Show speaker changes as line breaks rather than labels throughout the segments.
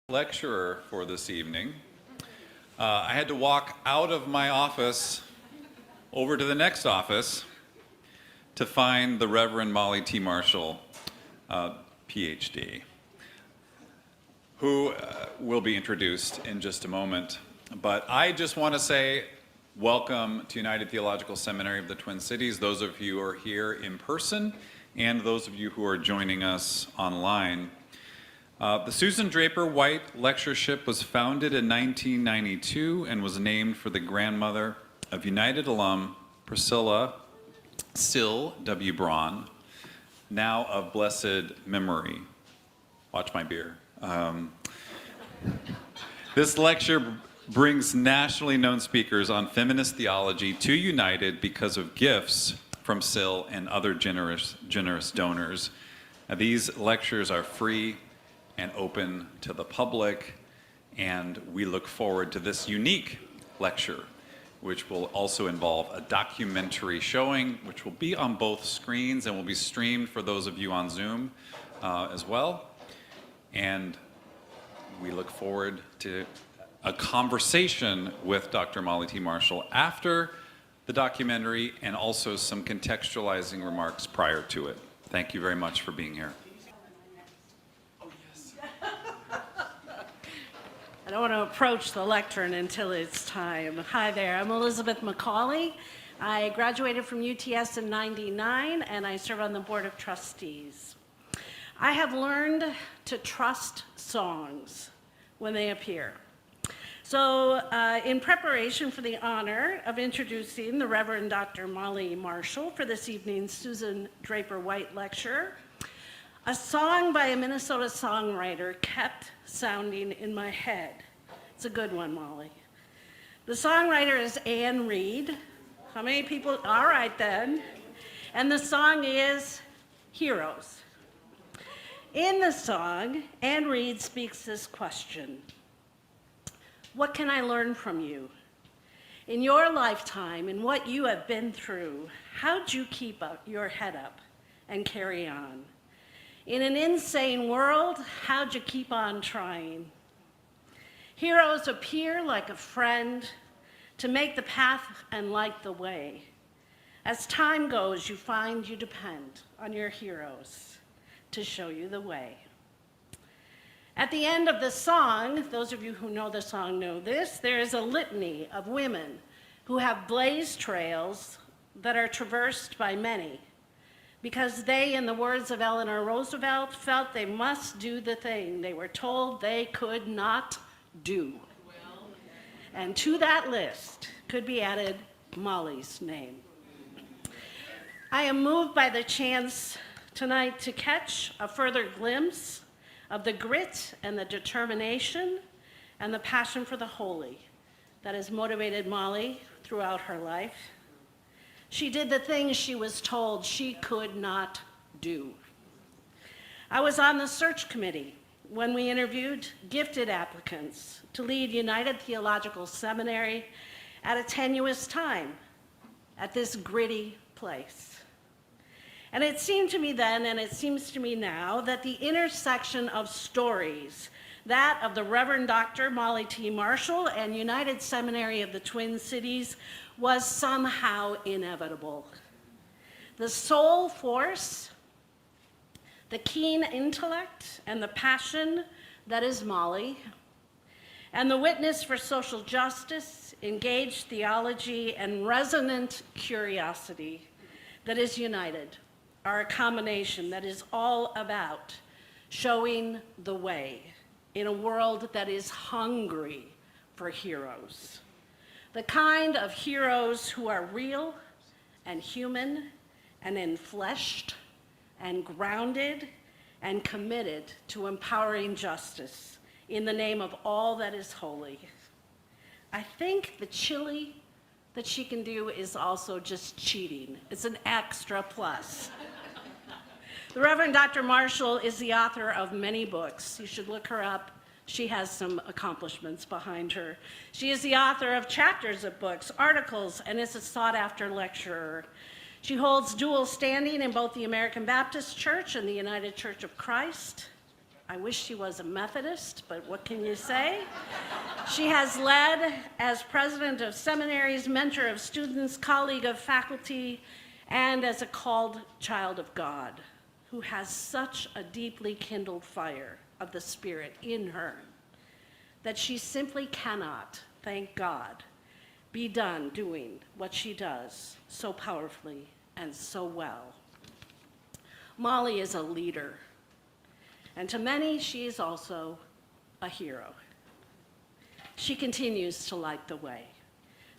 Lecturer for this evening. I had to walk out of my office over to the next office to find the Reverend Macauley T. Marshall, PhD, who will be introduced in just a moment. But I just want to say welcome to United Theological Seminary of the Twin Cities, those of you who are here in person and those of you who are joining us online. The Susan Draper White Lectureship was founded in 1992 and was named for the grandmother of United alum Priscilla Sill W. Braun, now of blessed memory. Watch my beer. This lecture brings nationally known speakers on feminist theology to United because of gifts from Sill and other generous donors. Now, these lectures are free and open to the public, and we look forward to this unique lecture, which will also involve a documentary showing, which will be on both screens and will be streamed for those of you on Zoom as well. And we look forward to a conversation with Dr. Macauley T. Marshall after the documentary, and also some contextualizing remarks prior to it. Thank you very much for being here.
I don't want to approach the lectern until it's time. Hi there, I'm Elizabeth Macauley. I graduated from UTS in '99 and I serve on the Board of Trustees. I have learned to trust songs when they appear. So in preparation for the honor of introducing the Reverend Dr. Macauley Marshall for this evening's Susan Draper White Lecture, a song by a Minnesota songwriter kept sounding in my head. It's a good one, Molly. The songwriter is Anne Reed. How many people? All right, then. And the song is Heroes. In the song, Anne Reed speaks this question: what can I learn from you? In your lifetime, in what you have been through, how'd you keep your head up and carry on? In an insane world, how'd you keep on trying? Heroes appear like a friend to make the path and light the way. As time goes, you find you depend on your heroes to show you the way. At the end of the song, those of you who know the song know this, there is a litany of women who have blazed trails that are traversed by many, because they, in the words of Eleanor Roosevelt, felt they must do the thing they were told they could not do. And to that list could be added Molly's name. I am moved by the chance tonight to catch a further glimpse of the grit and the determination and the passion for the holy that has motivated Molly throughout her life. She did the things she was told she could not do. I was on the search committee when we interviewed gifted applicants to lead United Theological Seminary at a tenuous time at this gritty place. And it seemed to me then, and it seems to me now, that the intersection of stories, that of the Reverend Dr. Macauley T. Marshall and United Seminary of the Twin Cities, was somehow inevitable. The soul force, the keen intellect, and the passion that is Molly, and the witness for social justice, engaged theology, and resonant curiosity that is United are a combination that is all about showing the way in a world that is hungry for heroes. The kind of heroes who are real and human and enfleshed and grounded and committed to empowering justice in the name of all that is holy. I think the chili that she can do is also just cheating. It's an extra plus. The Reverend Dr. Marshall is the author of many books. You should look her up. She has some accomplishments behind her. She is the author of chapters of books, articles, and is a sought-after lecturer. She holds dual standing in both the American Baptist Church and the United Church of Christ. I wish she was a Methodist, but what can you say? She has led as president of seminaries, mentor of students, colleague of faculty, and as a called child of God, who has such a deeply kindled fire of the Spirit in her that she simply cannot, thank God, be done doing what she does so powerfully and so well. Molly is a leader, and to many, she is also a hero. She continues to light the way.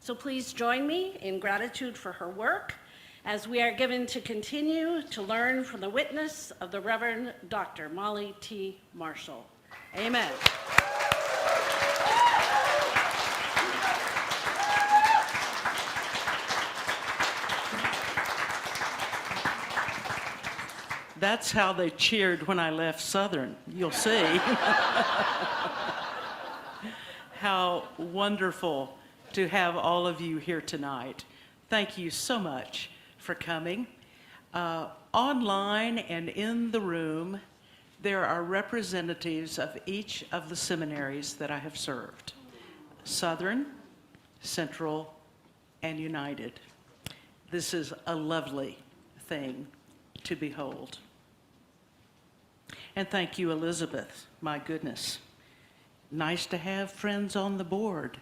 So please join me in gratitude for her work as we are given to continue to learn from the witness of the Reverend Dr. Molly T. Marshall. Amen.
That's how they cheered when I left Southern. You'll see. How wonderful to have all of you here tonight. Thank you so much for coming. Online and in the room, there are representatives of each of the seminaries that I have served: Southern, Central, and United. This is a lovely thing to behold. And thank you, Elizabeth. My goodness. Nice to have friends on the board.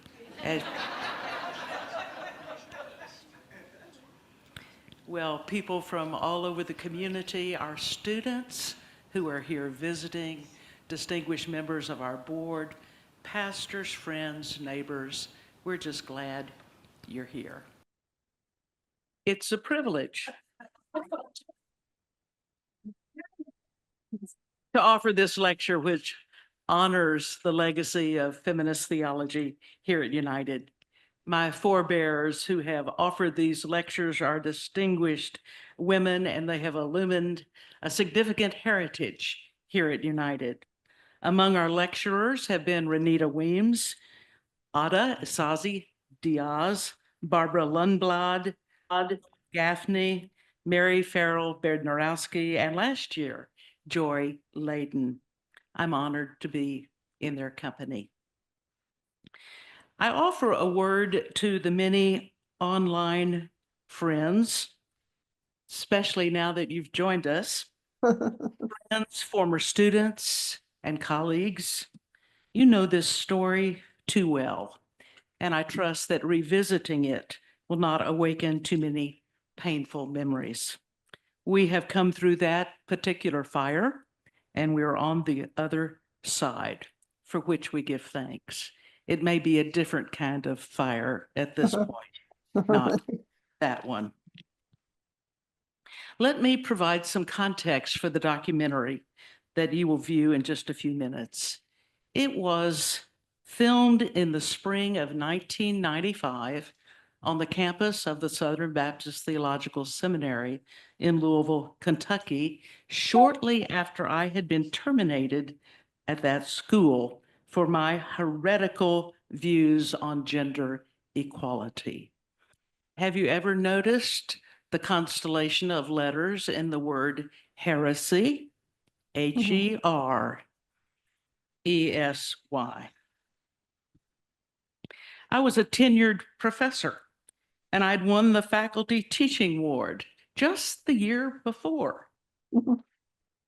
Well, people from all over the community, our students who are here visiting, distinguished members of our board, pastors, friends, neighbors, we're just glad you're here. It's a privilege to offer this lecture, which honors the legacy of feminist theology here at United. My forebears who have offered these lectures are distinguished women, and they have illumined a significant heritage here at United. Among our lecturers have been Renita Weems, Ada Isazi Diaz, Barbara Lundblad, Gaffney, Mary Farrell Bednarowski, and last year, Joy Layden. I'm honored to be in their company. I offer a word to the many online friends, especially now that you've joined us, friends, former students, and colleagues. You know this story too well, and I trust that revisiting it will not awaken too many painful memories. We have come through that particular fire, and we are on the other side, for which we give thanks. It may be a different kind of fire at this point, not that one. Let me provide some context for the documentary that you will view in just a few minutes. It was filmed in the spring of 1995 on the campus of the Southern Baptist Theological Seminary in Louisville, Kentucky, shortly after I had been terminated at that school for my heretical views on gender equality. Have you ever noticed the constellation of letters in the word heresy? Heresy. I was a tenured professor, and I'd won the faculty teaching award just the year before.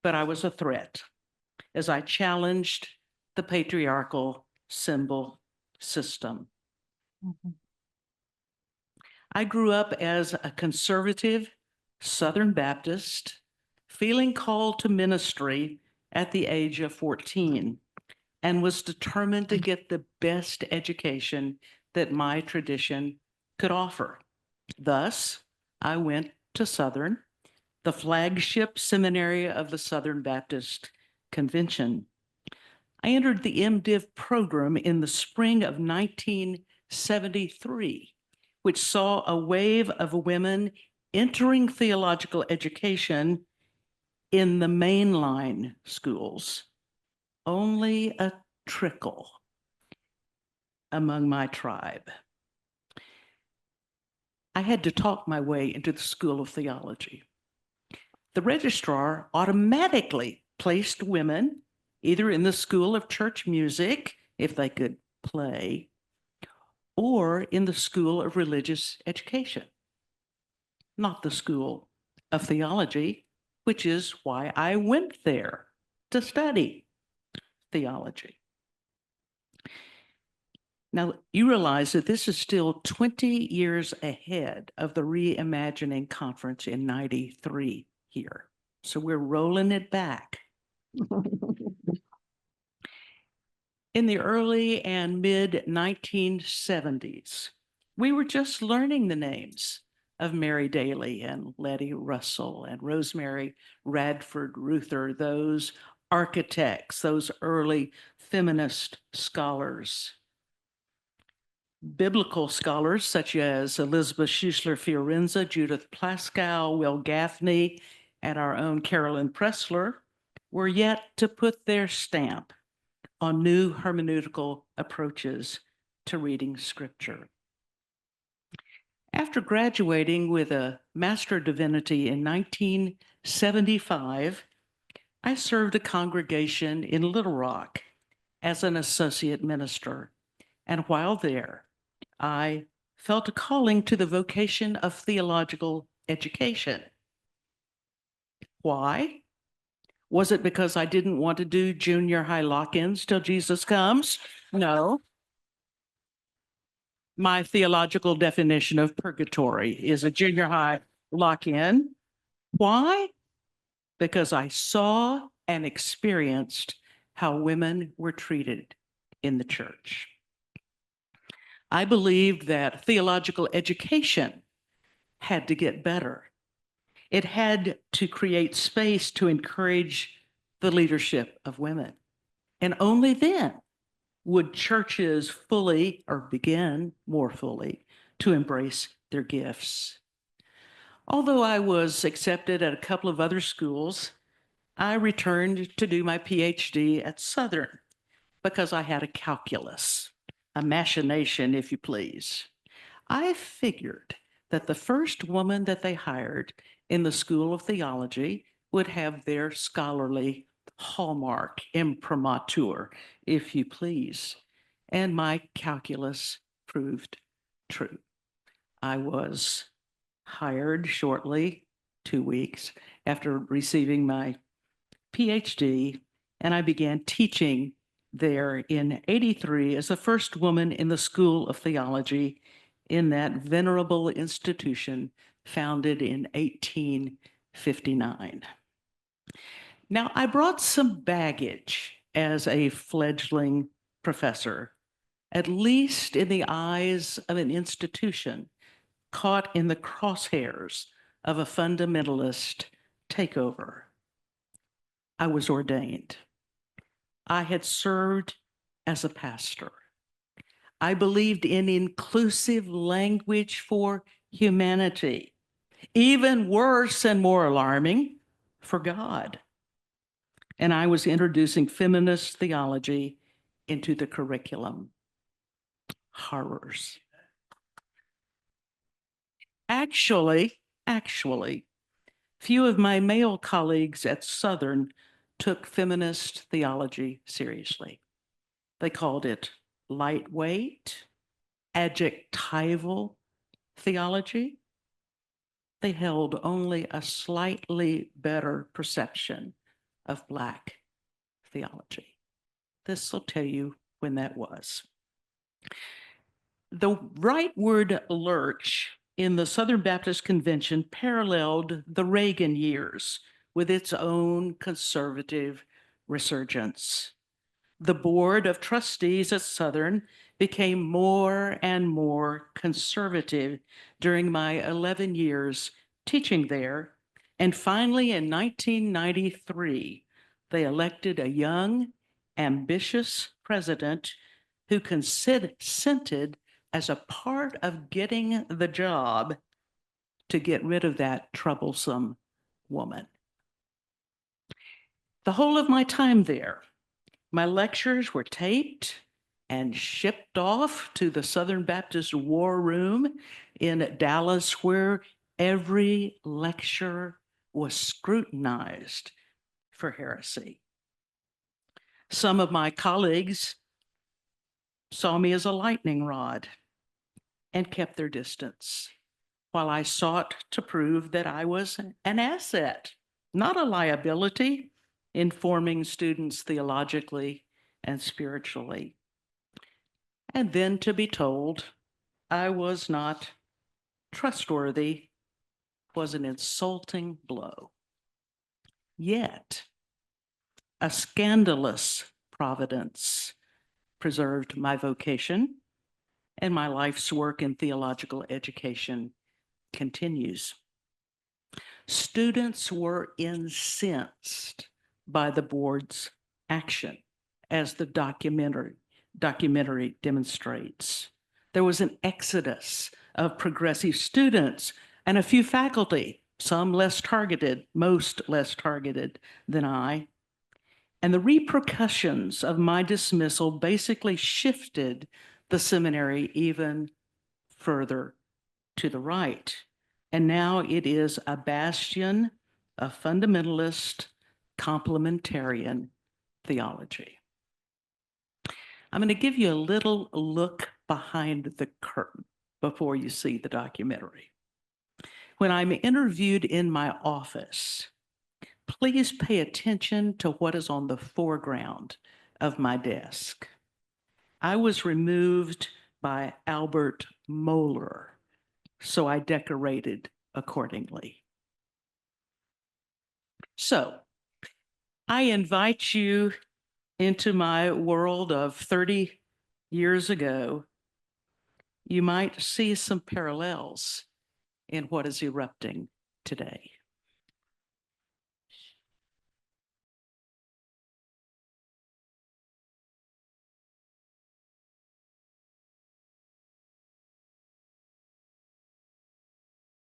But I was a threat as I challenged the patriarchal symbol system. I grew up as a conservative Southern Baptist, feeling called to ministry at the age of 14, and was determined to get the best education that my tradition could offer. Thus, I went to Southern, the flagship seminary of the Southern Baptist Convention. I entered the MDiv program in the spring of 1973, which saw a wave of women entering theological education in the mainline schools. Only a trickle among my tribe. I had to talk my way into the School of Theology. The registrar automatically placed women either in the School of Church Music, if they could play, or in the School of Religious Education, not the School of Theology, which is why I went there to study theology. Now, you realize that this is still 20 years ahead of the Reimagining Conference in '93 here. So we're rolling it back. In the early and mid 1970s, we were just learning the names of Mary Daly and Letty Russell and Rosemary Radford Ruther, those architects, those early feminist scholars. Biblical scholars such as Elizabeth Schussler Fiorenza, Judith Plaskow, Will Gaffney, and our own Carolyn Pressler were yet to put their stamp on new hermeneutical approaches to reading scripture. After graduating with a Master of Divinity in 1975, I served a congregation in Little Rock as an associate minister. And while there, I felt a calling to the vocation of theological education. Why? Was it because I didn't want to do junior high lock-ins till Jesus comes? No. My theological definition of purgatory is a junior high lock-in. Why? Because I saw and experienced how women were treated in the church. I believed that theological education had to get better. It had to create space to encourage the leadership of women. And only then would churches fully, or begin more fully, to embrace their gifts. Although I was accepted at a couple of other schools, I returned to do my PhD at Southern because I had a calculus, a machination, if you please. I figured that the first woman that they hired in the School of Theology would have their scholarly hallmark, imprimatur, if you please. And my calculus proved true. I was hired shortly, 2 weeks after receiving my PhD, and I began teaching there in '83 as the first woman in the School of Theology in that venerable institution founded in 1859. Now, I brought some baggage as a fledgling professor, at least in the eyes of an institution caught in the crosshairs of a fundamentalist takeover. I was ordained. I had served as a pastor. I believed in inclusive language for humanity, even worse and more alarming, for God. And I was introducing feminist theology into the curriculum. Horrors. Actually, few of my male colleagues at Southern took feminist theology seriously. They called it lightweight, adjectival theology. They held only a slightly better perception of Black theology. This will tell you when that was. The rightward lurch in the Southern Baptist Convention paralleled the Reagan years with its own conservative resurgence. The Board of Trustees at Southern became more and more conservative during my 11 years teaching there, and finally in 1993, they elected a young, ambitious president who consented as a part of getting the job to get rid of that troublesome woman. The whole of my time there, my lectures were taped and shipped off to the Southern Baptist War Room in Dallas, where every lecture was scrutinized for heresy. Some of my colleagues saw me as a lightning rod and kept their distance, while I sought to prove that I was an asset, not a liability, in forming students theologically and spiritually. And then to be told I was not trustworthy was an insulting blow. Yet, a scandalous providence preserved my vocation, and my life's work in theological education continues. Students were incensed by the board's action, as the documentary demonstrates. There was an exodus of progressive students and a few faculty, some less targeted, most less targeted than I. And the repercussions of my dismissal basically shifted the seminary even further to the right. And now it is a bastion of fundamentalist complementarian theology. I'm going to give you a little look behind the curtain before you see the documentary. When I'm interviewed in my office, please pay attention to what is on the foreground of my desk. I was removed by Albert Mohler, so I decorated accordingly. So I invite you into my world of 30 years ago. You might see some parallels in what is erupting today.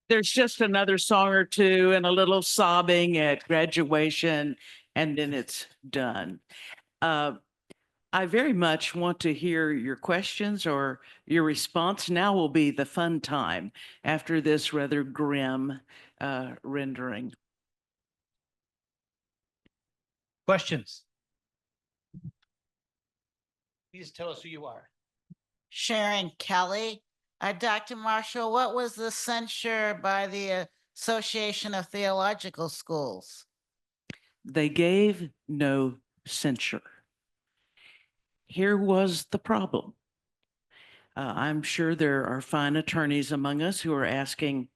There's just another song or two and a little sobbing at graduation, and then it's done. I very much want to hear your questions or your response. Now will be the fun time after this rather grim rendering.
Questions? Please tell us who you are.
Sharon Kelly. Dr. Marshall, what was the censure by the Association of Theological Schools?
They gave no censure. Here was the problem. I'm sure there are fine attorneys among us who are asking,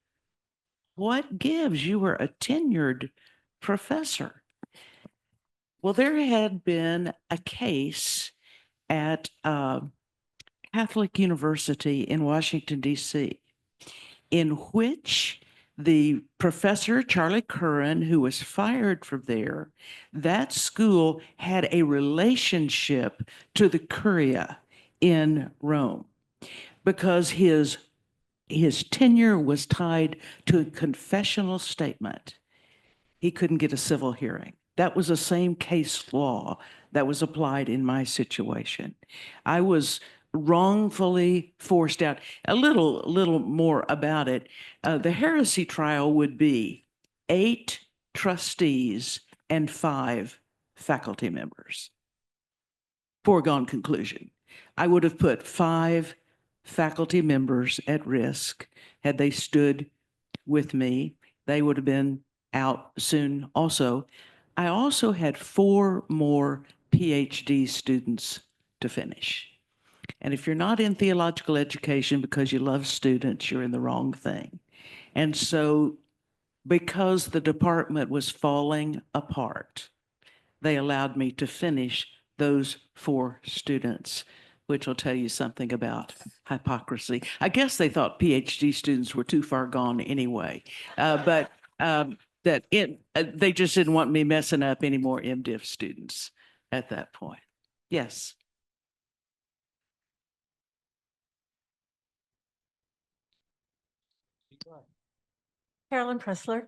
what gives? You were a tenured professor. Well, there had been a case at Catholic University in Washington, D.C., in which the professor, Charlie Curran, who was fired from there, that school had a relationship to the Curia in Rome because his tenure was tied to a confessional statement. He couldn't get a civil hearing. That was the same case law that was applied in my situation. I was wrongfully forced out. A little more about it. The heresy trial would be 8 trustees and 5 faculty members. Foregone conclusion. I would have put 5 faculty members at risk had they stood with me. They would have been out soon also. I also had 4 more PhD students to finish. And if you're not in theological education because you love students, you're in the wrong thing. And so because the department was falling apart, they allowed me to finish those 4 students, which will tell you something about hypocrisy. I guess they thought PhD students were too far gone anyway, but they just didn't want me messing up any more MDiv students at that point. Yes.
Carolyn Pressler.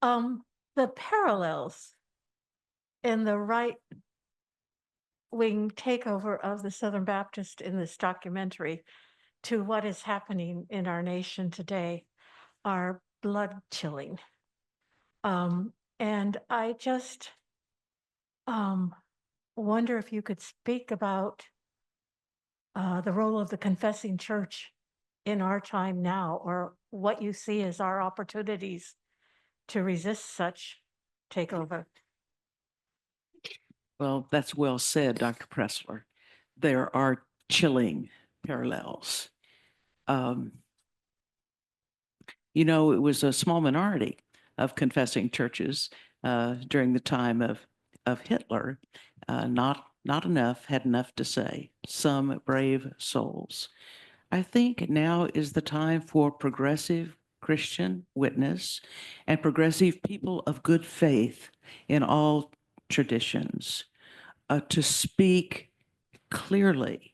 The parallels in the right wing takeover of the Southern Baptist in this documentary to what is happening in our nation today are blood chilling. And I just wonder if you could speak about the role of the confessing church in our time now, or what you see as our opportunities to resist such takeover.
Well, that's well said, Dr. Pressler. There are chilling parallels. You know, it was a small minority of confessing churches during the time of Hitler. Not enough had enough to say. Some brave souls. I think now is the time for progressive Christian witness and progressive people of good faith in all traditions to speak clearly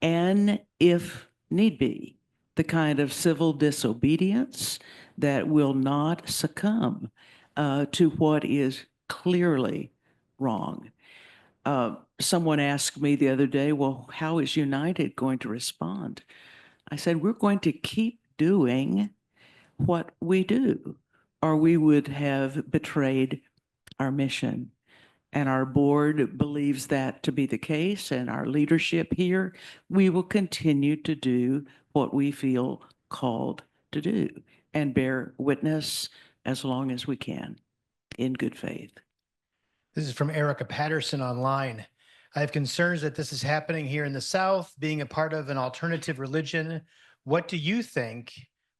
and, if need be, the kind of civil disobedience that will not succumb to what is clearly wrong. Someone asked me the other day, well, how is United going to respond? I said, we're going to keep doing what we do, or we would have betrayed our mission. And our board believes that to be the case, and our leadership here, we will continue to do what we feel called to do and bear witness as long as we can in good faith.
This is from Erica Patterson online. I have concerns that this is happening here in the South, being a part of an alternative religion. What do you think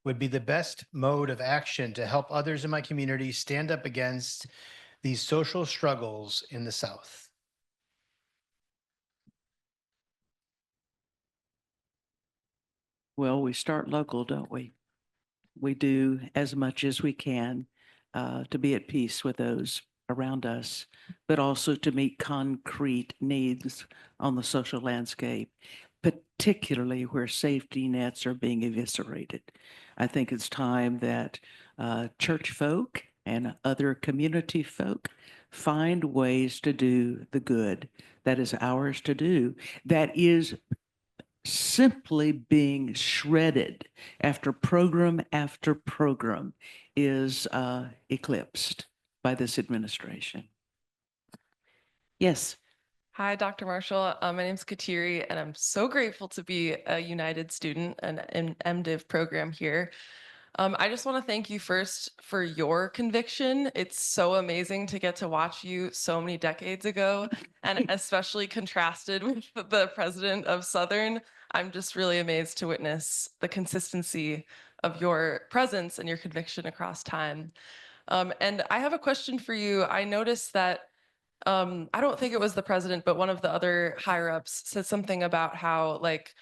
would be the best mode of action to help others in my community stand up against these social struggles in the South?
Well, we start local, don't we? We do as much as we can to be at peace with those around us, but also to meet concrete needs on the social landscape, particularly where safety nets are being eviscerated. I think it's time that church folk and other community folk find ways to do the good that is ours to do, that is simply being shredded after program is eclipsed by this administration. Yes.
Hi, Dr. Marshall. My name's Kateri, and I'm so grateful to be a United student and an MDiv program here. I just want to thank you first for your conviction. It's so amazing to get to watch you so many decades ago, and especially contrasted with the president of Southern. I'm just really amazed to witness the consistency of your presence and your conviction across time. And I have a question for you. I noticed that I don't think it was the president, but one of the other higher ups said something about how, like,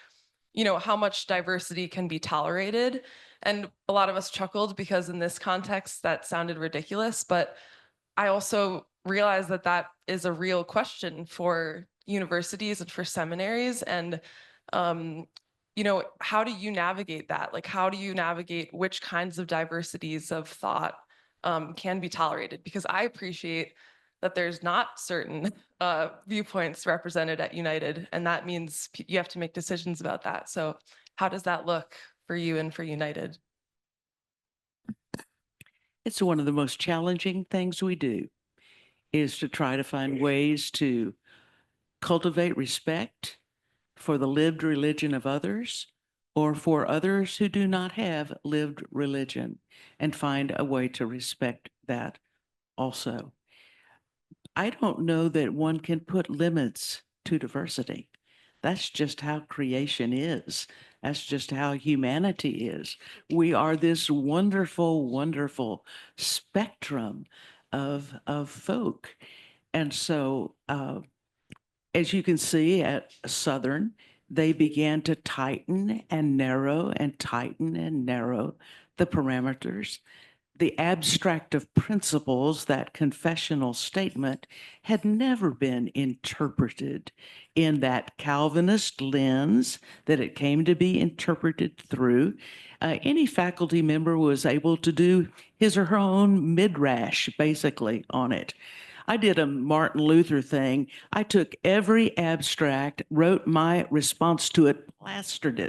you know, how much diversity can be tolerated. And a lot of us chuckled because in this context, that sounded ridiculous. But I also realized that that is a real question for universities and for seminaries. And, you know, how do you navigate that? Like, how do you navigate which kinds of diversities of thought can be tolerated? Because I appreciate that there's not certain viewpoints represented at United, and that means you have to make decisions about that. So how does that look for you and for United?
It's one of the most challenging things we do is to try to find ways to cultivate respect for the lived religion of others or for others who do not have lived religion, and find a way to respect that also. I don't know that one can put limits to diversity. That's just how creation is. That's just how humanity is. We are this wonderful, wonderful spectrum of folk. And so, as you can see at Southern, they began to tighten and narrow and tighten and narrow the parameters. The abstract of principles, that confessional statement, had never been interpreted in that Calvinist lens that it came to be interpreted through. Any faculty member was able to do his or her own midrash, basically, on it. I did a Martin Luther thing. I took every abstract, wrote my response to it, plastered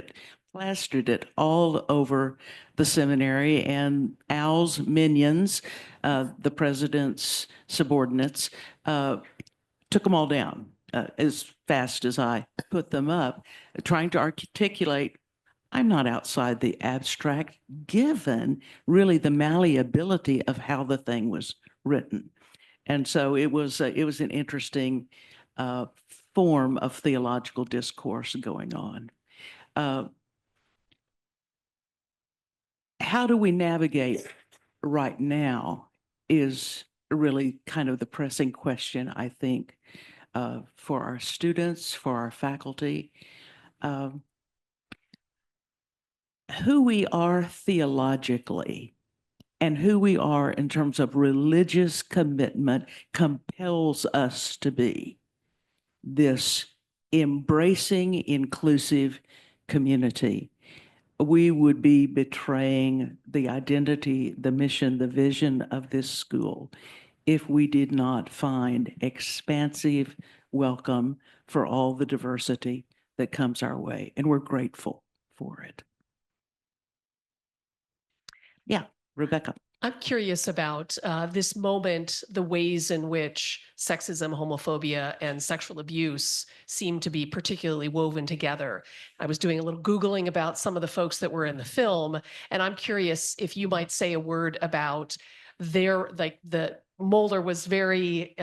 it all over the seminary, and Al's minions, the president's subordinates, took them all down. as fast as I put them up, trying to articulate, I'm not outside the abstract, given really the malleability of how the thing was written. And so it was an interesting form of theological discourse going on. How do we navigate right now is really kind of the pressing question, I think, for our students, for our faculty. Who we are theologically and who we are in terms of religious commitment compels us to be this embracing, inclusive community. We would be betraying the identity, the mission, the vision of this school if we did not find expansive welcome for all the diversity that comes our way. And we're grateful for it. Yeah, Rebecca.
I'm curious about this moment, the ways in which sexism, homophobia, and sexual abuse seem to be particularly woven together. I was doing a little Googling about some of the folks that were in the film, and I'm curious if you might say a word about the Moeller was very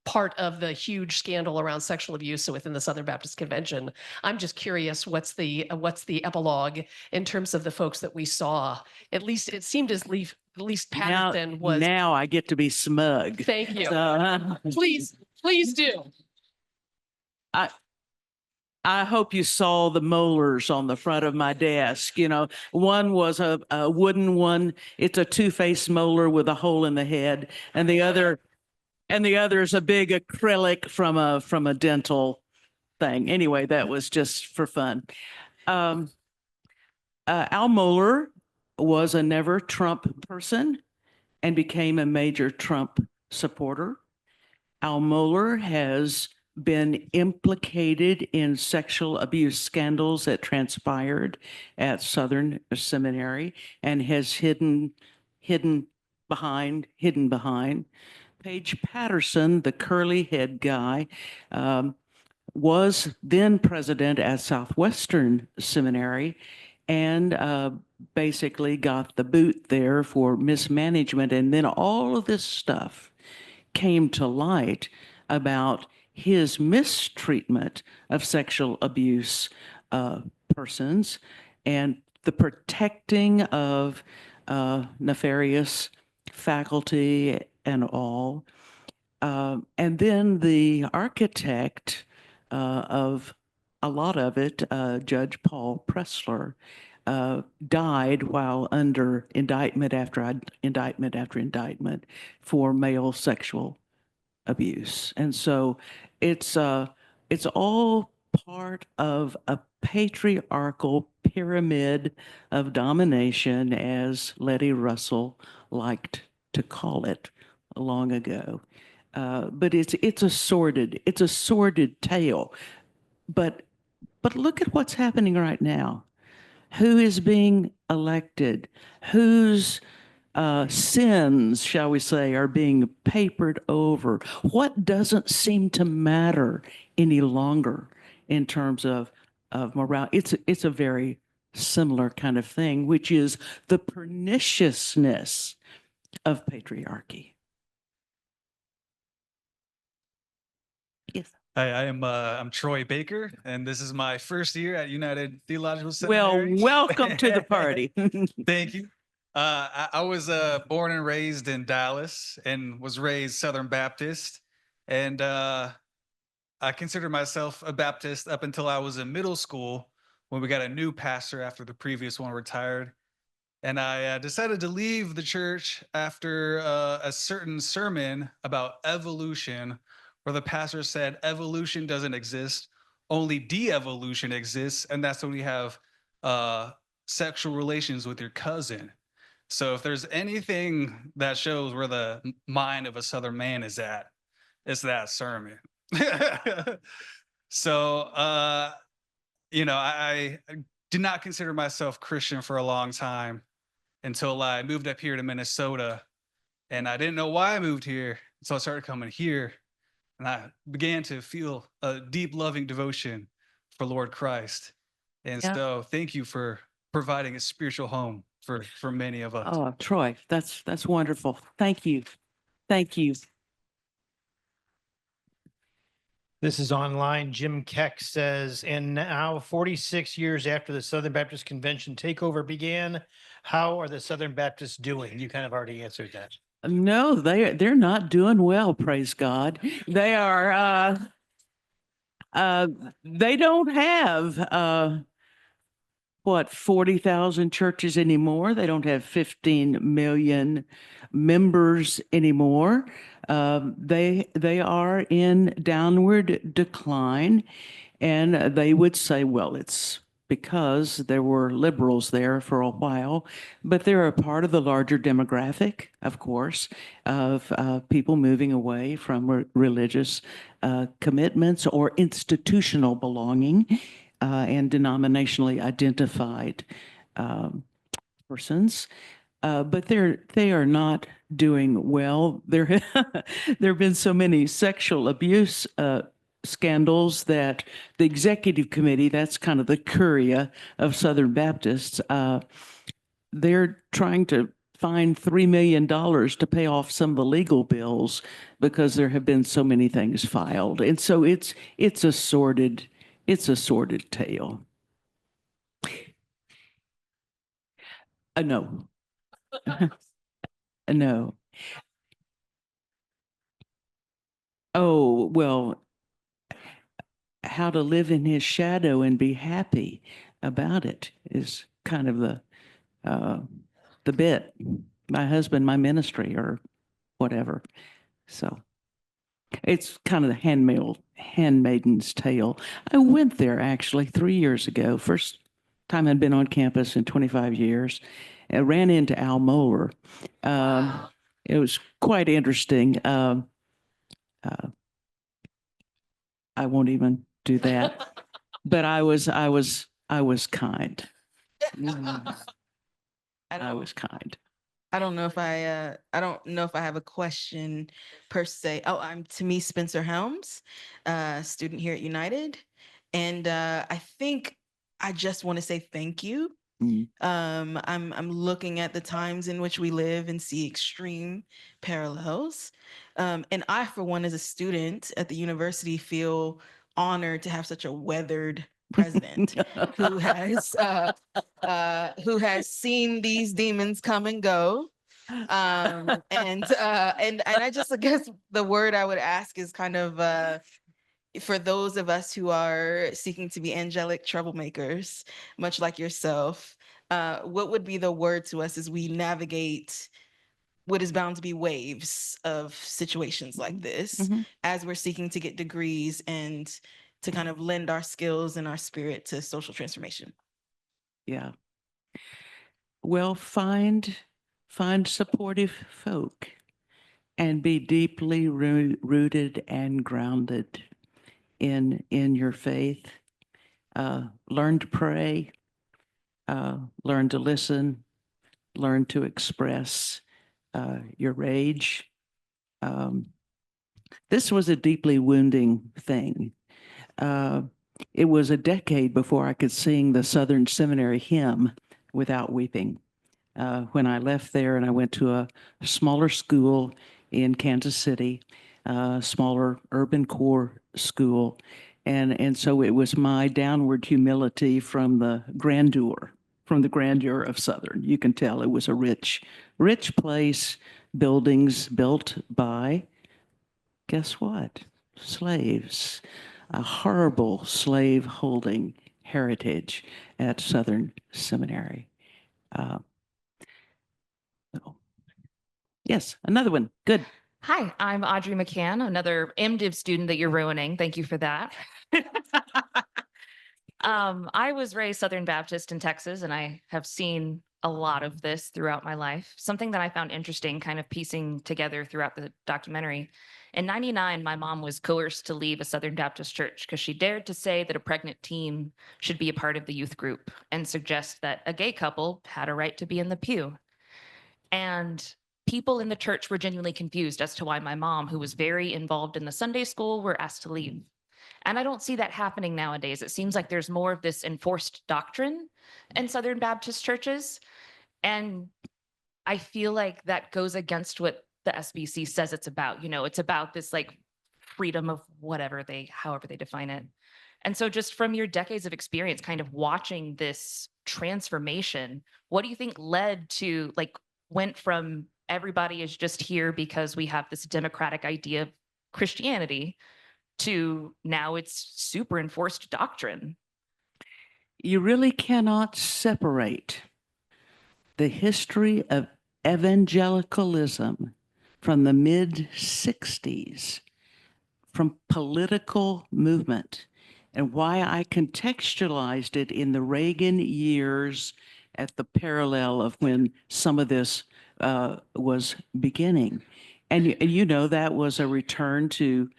part of the huge scandal around sexual abuse within the Southern Baptist Convention. I'm just curious, what's the epilogue in terms of the folks that we saw? At least it seemed at least Patterson was.
Now I get to be smug.
Thank you.
So,
Please do.
I hope you saw the molars on the front of my desk. You know, one was a wooden one. It's a two-faced molar with a hole in the head, and the other is a big acrylic from a dental thing. Anyway, that was just for fun. Al Mohler was a never Trump person and became a major Trump supporter. Al Mohler has been implicated in sexual abuse scandals that transpired at Southern Seminary and has hidden behind. Paige Patterson, the curly head guy, was then president at Southwestern Seminary and basically got the boot there for mismanagement. And then all of this stuff came to light about his mistreatment of sexual abuse persons and the protecting of nefarious faculty and all. And then the architect of a lot of it, Judge Paul Pressler, died while under indictment after indictment for male sexual abuse. And so it's all part of a patriarchal pyramid of domination, as Letty Russell liked to call it long ago. But it's a sordid tale. But look at what's happening right now. Who is being elected? Whose sins, shall we say, are being papered over? What doesn't seem to matter any longer in terms of morale? It's a very similar kind of thing, which is the perniciousness of patriarchy. Yes.
Hi, I'm Troy Baker, and this is my first year at United Theological Seminary.
Well, welcome to the party.
Thank you. I was born and raised in Dallas and was raised Southern Baptist. And I considered myself a Baptist up until I was in middle school when we got a new pastor after the previous one retired. And I decided to leave the church after a certain sermon about evolution, where the pastor said, evolution doesn't exist, only de-evolution exists. And that's when we have sexual relations with your cousin. So if there's anything that shows where the mind of a Southern man is at, it's that sermon. So, I did not consider myself Christian for a long time until I moved up here to Minnesota. And I didn't know why I moved here. So I started coming here. and I began to feel a deep loving devotion for Lord Christ. And
Yeah.
so thank you for providing a spiritual home for many of us.
Oh, Troy, that's wonderful. Thank you. Thank you.
This is online. Jim Keck says, and now 46 years after the Southern Baptist Convention takeover began, how are the Southern Baptists doing? You kind of already answered that.
No, they're not doing well, praise God. They are they don't have what, 40,000 churches anymore. They don't have 15 million members anymore. They are in downward decline, and they would say, well, it's because there were liberals there for a while, but they're a part of the larger demographic, of course, of people moving away from religious commitments or institutional belonging and denominationally identified persons. But they are not doing well. There have been so many sexual abuse scandals that the executive committee, that's kind of the curia of Southern Baptists, they're trying to find $3 million to pay off some of the legal bills because there have been so many things filed. And so it's a sordid tale. No. No. Oh, well, how to live in his shadow and be happy about it is kind of the bit. My husband, my ministry, or whatever. So it's kind of the handmaiden's tale. I went there actually 3 years ago. First time I'd been on campus in 25 years. I ran into Al Mohler. It was quite interesting. I won't even do that, but I was kind. I was kind.
I don't know if I don't know if I have a question per se. Oh, I'm Tammy Spencer Helms, student here at United. And I think I just want to say thank you. I'm looking at the times in which we live and see extreme parallels. And I, for one, as a student at the university, feel honored to have such a weathered president who has seen these demons come and go. And I just, I guess the word I would ask is kind of for those of us who are seeking to be angelic troublemakers, much like yourself, what would be the word to us as we navigate what is bound to be waves of situations like this, as we're seeking to get degrees and to kind of lend our skills and our spirit to social transformation?
Yeah. Well, find supportive folk and be deeply rooted and grounded in your faith. Learn to pray, learn to listen, learn to express your rage. This was a deeply wounding thing. It was a decade before I could sing the Southern Seminary hymn without weeping. When I left there and I went to a smaller school in Kansas City, smaller urban core school. And so it was my downward humility from the grandeur of Southern. You can tell it was a rich place, buildings built by, guess what? Slaves. A horrible slave holding heritage at Southern Seminary. Yes, another one. Good.
Hi, I'm Audrey McCann, another MDiv student that you're ruining. Thank you for that. I was raised Southern Baptist in Texas, and I have seen a lot of this throughout my life. Something that I found interesting, kind of piecing together throughout the documentary. In '99, my mom was coerced to leave a Southern Baptist church because she dared to say that a pregnant teen should be a part of the youth group and suggest that a gay couple had a right to be in the pew. And people in the church were genuinely confused as to why my mom, who was very involved in the Sunday school, were asked to leave. And I don't see that happening nowadays. It seems like there's more of this enforced doctrine in Southern Baptist churches. And I feel like that goes against what the SBC says it's about. You know, it's about this like freedom of whatever however they define it. And so just from your decades of experience, kind of watching this transformation, what do you think led to, like, went from everybody is just here because we have this democratic idea of Christianity to now it's super enforced doctrine?
You really cannot separate the history of evangelicalism from the mid-60s from political movement, and why I contextualized it in the Reagan years at the parallel of when some of this was beginning. And you know, that was a return to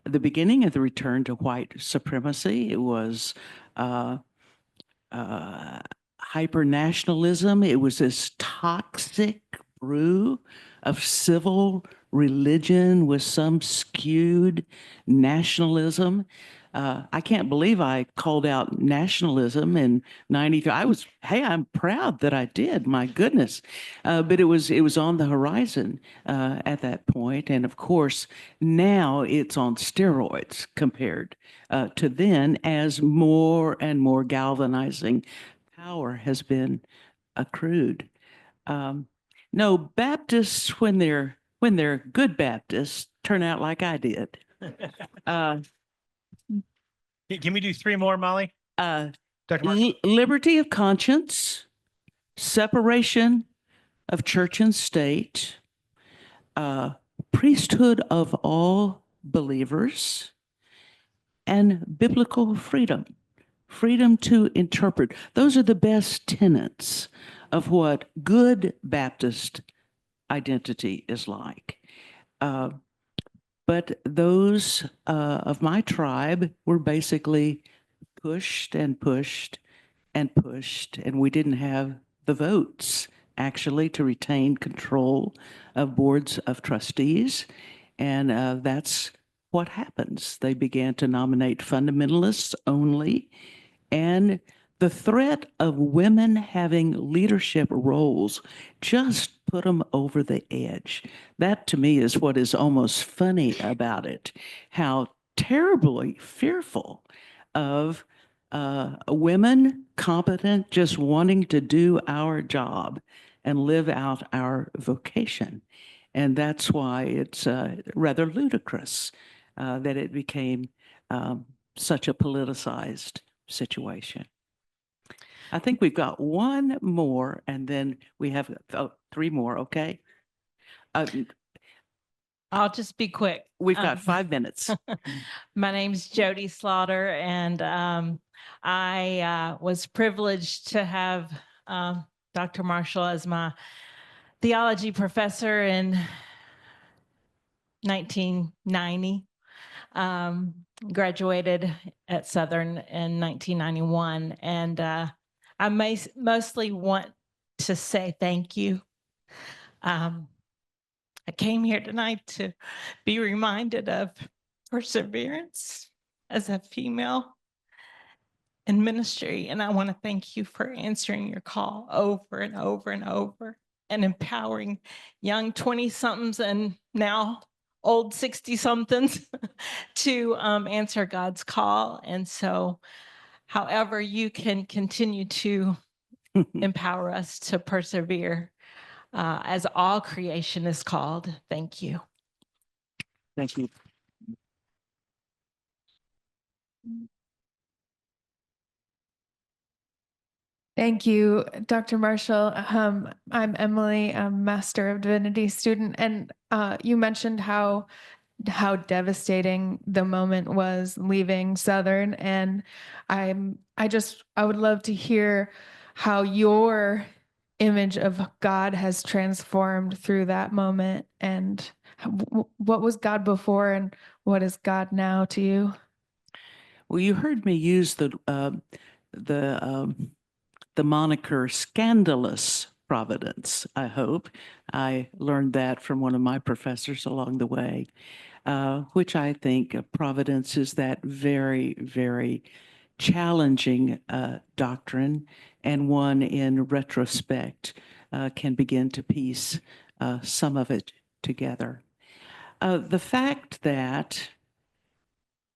the beginning of the return to white supremacy. It was hyper-nationalism. It was this toxic brew of civil religion with some skewed nationalism. I can't believe I called out nationalism in '93. I'm proud that I did, my goodness. But it was on the horizon at that point. And of course, now it's on steroids compared to then, as more and more galvanizing power has been accrued. No, Baptists, when they're good Baptists, turn out like I did.
Can we do 3 more, Molly? Dr. Marshall?
Liberty of conscience, separation of church and state, priesthood of all believers, and biblical freedom, freedom to interpret. Those are the best tenets of what good Baptist identity is like. But those of my tribe were basically pushed and pushed and pushed, and we didn't have the votes actually to retain control of boards of trustees. And that's what happens. They began to nominate fundamentalists only, and the threat of women having leadership roles just put them over the edge. That to me is what is almost funny about it, how terribly fearful of women competent, just wanting to do our job and live out our vocation. And that's why it's rather ludicrous that it became such a politicized situation. I think we've got one more, and then we have 3 more, okay?
I'll just be quick.
We've got 5 minutes.
My name's Jody Slaughter, and I was privileged to have Dr. Marshall as my theology professor in 1990. Graduated at Southern in 1991, and I mostly want to say thank you. I came here tonight to be reminded of perseverance as a female in ministry, and I want to thank you for answering your call over and over and over and empowering young 20-somethings and now old 60-somethings to answer God's call. And so however you can continue to empower us to persevere as all creation is called. Thank you.
Thank you.
Thank you, Dr. Marshall. I'm Emily, a Master of Divinity student, and you mentioned how devastating the moment was leaving Southern, and I would love to hear how your image of God has transformed through that moment, and what was God before and what is God now to you?
Well, you heard me use the moniker scandalous providence, I hope. I learned that from one of my professors along the way, which I think providence is that very, very challenging doctrine, and one in retrospect can begin to piece some of it together. The fact that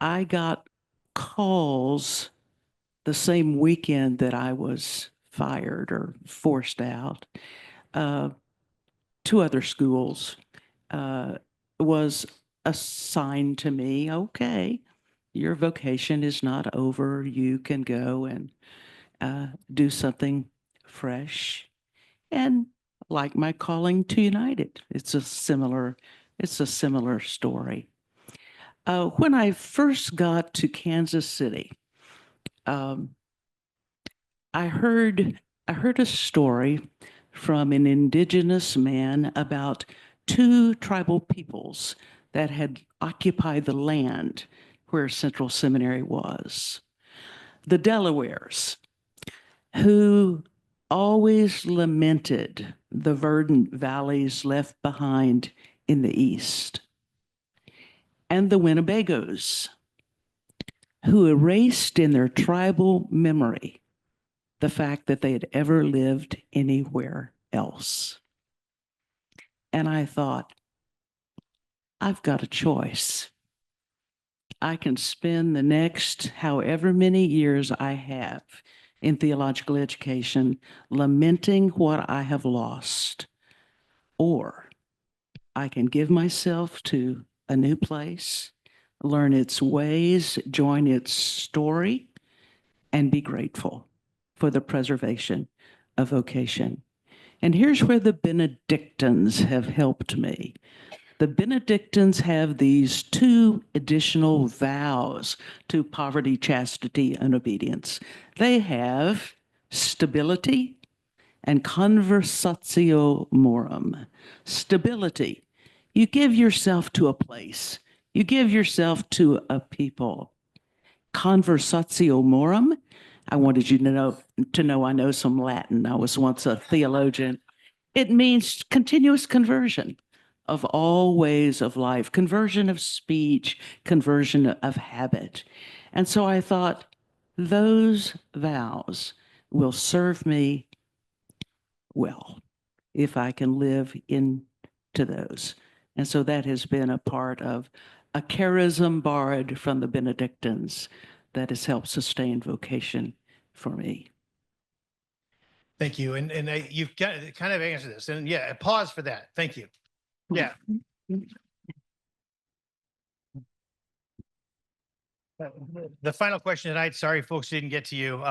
I got calls the same weekend that I was fired or forced out to other schools was a sign to me, okay, your vocation is not over. You can go and do something fresh. And like my calling to United, it's a similar story. When I first got to Kansas City, I heard a story from an indigenous man about two tribal peoples that had occupied the land where Central Seminary was. The Delawares, who always lamented the verdant valleys left behind in the east, and the Winnebagos, who erased in their tribal memory the fact that they had ever lived anywhere else. And I thought, I've got a choice. I can spend the next however many years I have in theological education lamenting what I have lost, or I can give myself to a new place, learn its ways, join its story, and be grateful for the preservation of vocation. And here's where the Benedictines have helped me. The Benedictines have these two additional vows to poverty, chastity, and obedience. They have stability and conversatio morum. Stability. You give yourself to a place. You give yourself to a people. Conversatio morum. I wanted you to know I know some Latin. I was once a theologian. It means continuous conversion of all ways of life, conversion of speech, conversion of habit. And so I thought, those vows will serve me well if I can live into those. And so that has been a part of a charism borrowed from the Benedictines that has helped sustain vocation for me.
Thank you. And you've got kind of answered this. And yeah, pause for that. Thank you. Yeah. The final question tonight, sorry folks didn't get to you,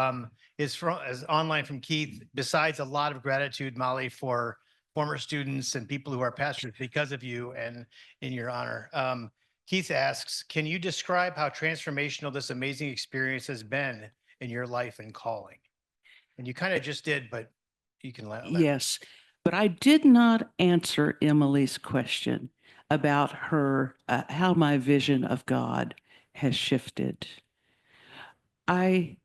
is online from Keith. Besides a lot of gratitude, Molly, for former students and people who are pastors because of you and in your honor. Keith asks, can you describe how transformational this amazing experience has been in your life and calling? And you kind of just did, but you can
Yes, but I did not answer Emily's question about her, how my vision of God has shifted. I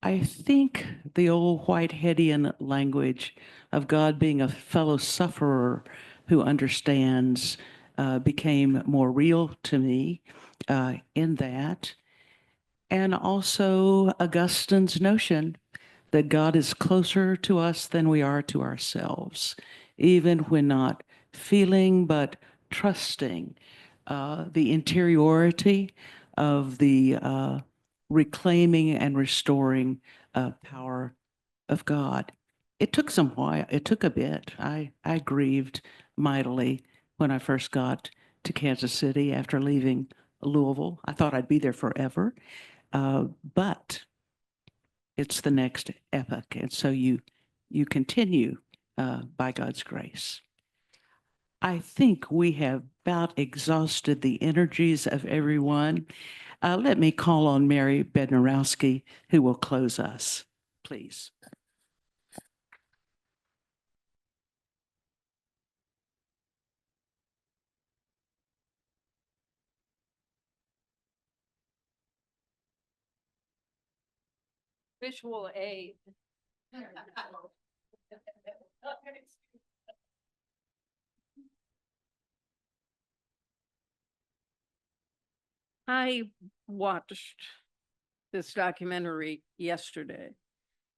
think the old Whiteheadian language of God being a fellow sufferer who understands became more real to me in that. And also Augustine's notion that God is closer to us than we are to ourselves, even when not feeling but trusting the interiority of the reclaiming and restoring power of God. It took some while, it took a bit. I grieved mightily when I first got to Kansas City after leaving Louisville. I thought I'd be there forever, but it's the next epoch. And so you continue by God's grace. I think we have about exhausted the energies of everyone. Let me call on Mary Bednarowski, who will close us, please.
Visual aid. I watched this documentary yesterday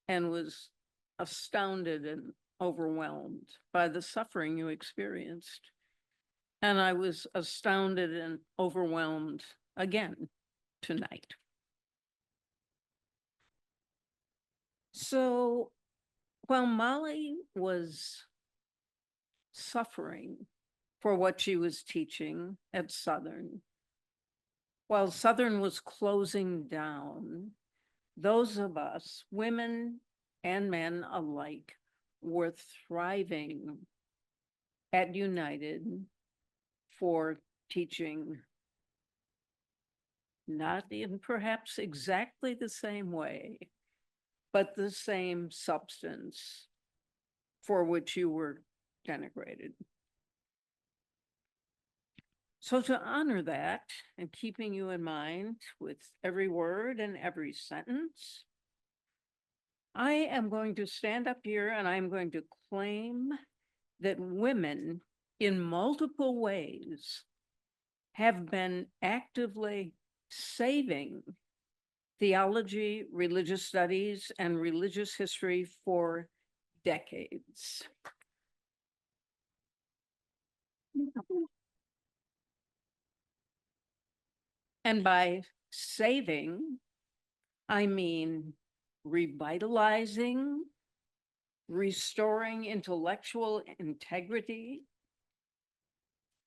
and was astounded and overwhelmed by the suffering you experienced. And I was astounded and overwhelmed again tonight. So while Molly was suffering for what she was teaching at Southern, while Southern was closing down, those of us, women and men alike, were thriving at United for teaching not in perhaps exactly the same way, but the same substance for which you were denigrated. So to honor that and keeping you in mind with every word and every sentence, I am going to stand up here and I'm going to claim that women in multiple ways have been actively saving theology, religious studies, and religious history for decades. And by saving, I mean revitalizing, restoring intellectual integrity,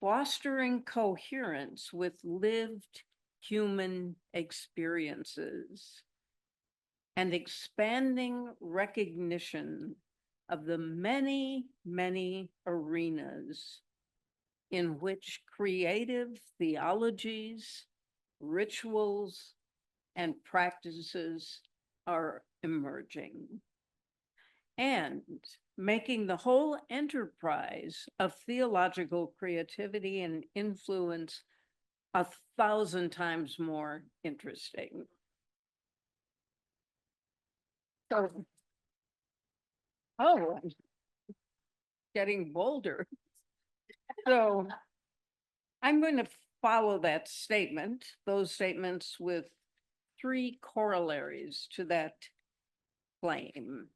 fostering coherence with lived human experiences, and expanding recognition of the many, many arenas in which creative theologies, rituals, and practices are emerging, and making the whole enterprise of theological creativity and influence 1,000 times more interesting. So, oh, I'm getting bolder. So I'm going to follow that statement, those statements, with 3 corollaries to that claim.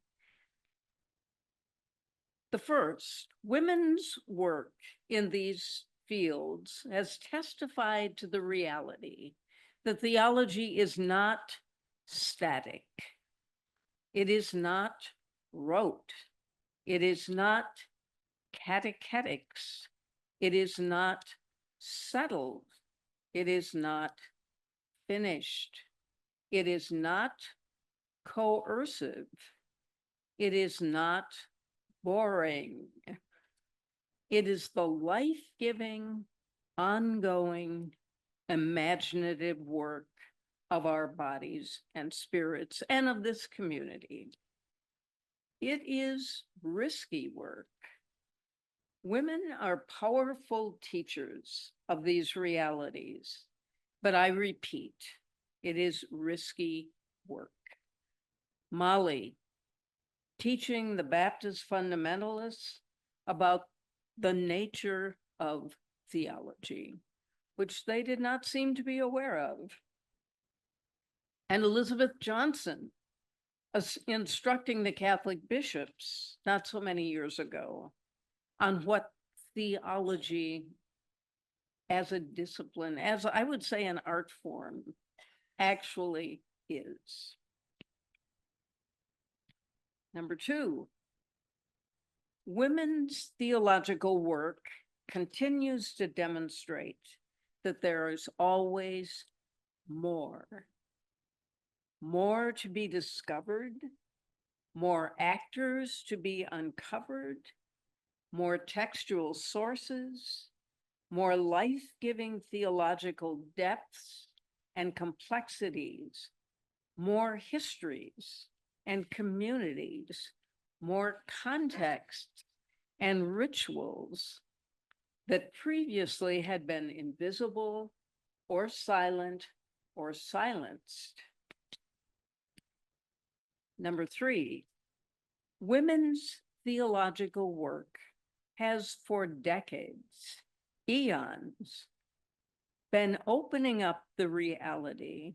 The first, women's work in these fields has testified to the reality that theology is not static. It is not rote. It is not catechetics. It is not settled. It is not finished. It is not coercive. It is not boring. It is the life-giving, ongoing, imaginative work of our bodies and spirits and of this community. It is risky work. Women are powerful teachers of these realities, but I repeat, it is risky work. Molly, teaching the Baptist fundamentalists about the nature of theology, which they did not seem to be aware of. And Elizabeth Johnson, instructing the Catholic bishops not so many years ago on what theology as a discipline, as I would say an art form, actually is. Number 2, women's theological work continues to demonstrate that there is always more to be discovered, more actors to be uncovered, more textual sources, more life-giving theological depths and complexities, more histories and communities, more contexts and rituals that previously had been invisible or silent or silenced. Number 3, women's theological work has for decades, eons, been opening up the reality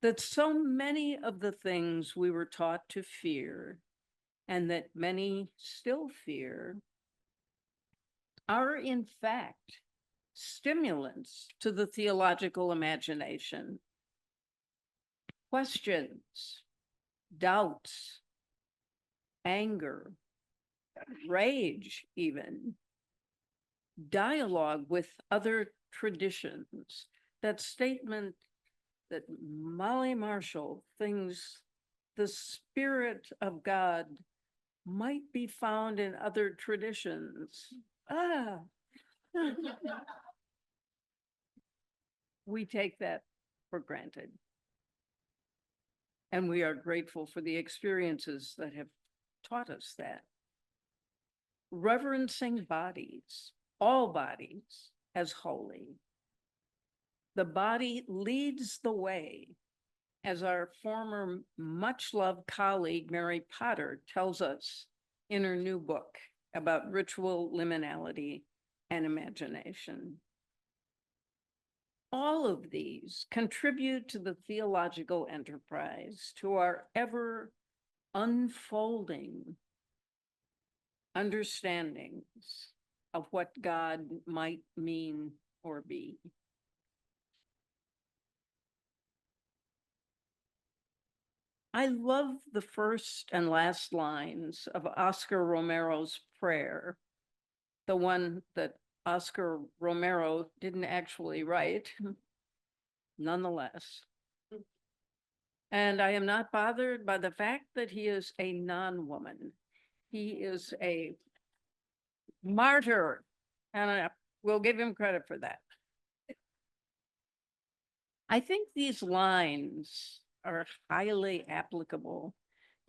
that so many of the things we were taught to fear and that many still fear are in fact stimulants to the theological imagination. Questions, doubts, anger, rage even, dialogue with other traditions. That statement that Molly Marshall thinks the spirit of God might be found in other traditions. We take that for granted. And we are grateful for the experiences that have taught us that. Reverencing bodies, all bodies, as holy. The body leads the way, as our former much-loved colleague, Mary Potter, tells us in her new book about ritual liminality and imagination. All of these contribute to the theological enterprise, to our ever unfolding understandings of what God might mean or be. I love the first and last lines of Oscar Romero's prayer, the one that Oscar Romero didn't actually write, nonetheless. And I am not bothered by the fact that he is a non-woman. He is a martyr, and we'll give him credit for that. I think these lines are highly applicable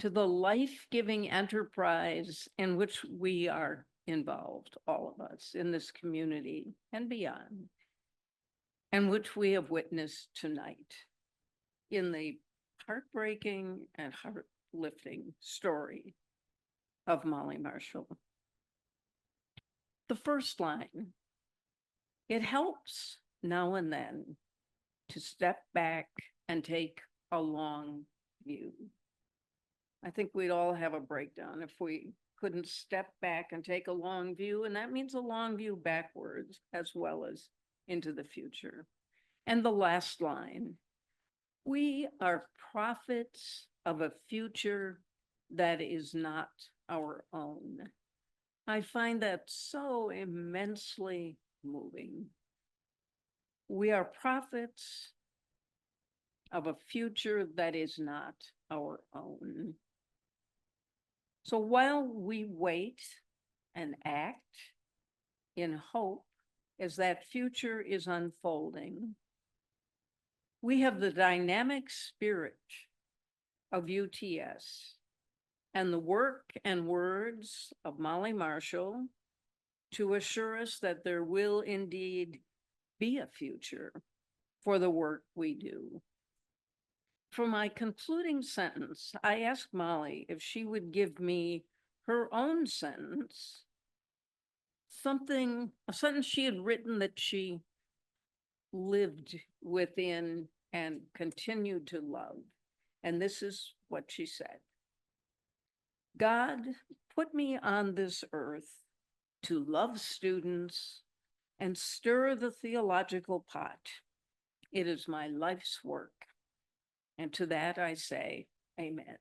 to the life-giving enterprise in which we are involved, all of us in this community and beyond, and which we have witnessed tonight in the heartbreaking and heart-lifting story of Molly Marshall. The first line, it helps now and then to step back and take a long view. I think we'd all have a breakdown if we couldn't step back and take a long view, and that means a long view backwards as well as into the future. And the last line, we are prophets of a future that is not our own. I find that so immensely moving. We are prophets of a future that is not our own. So while we wait and act in hope as that future is unfolding, we have the dynamic spirit of UTS and the work and words of Molly Marshall to assure us that there will indeed be a future for the work we do. For my concluding sentence, I asked Molly if she would give me her own sentence, a sentence she had written that she lived within and continued to love. And this is what she said. God put me on this earth to love students and stir the theological pot. It is my life's work. And to that I say, amen.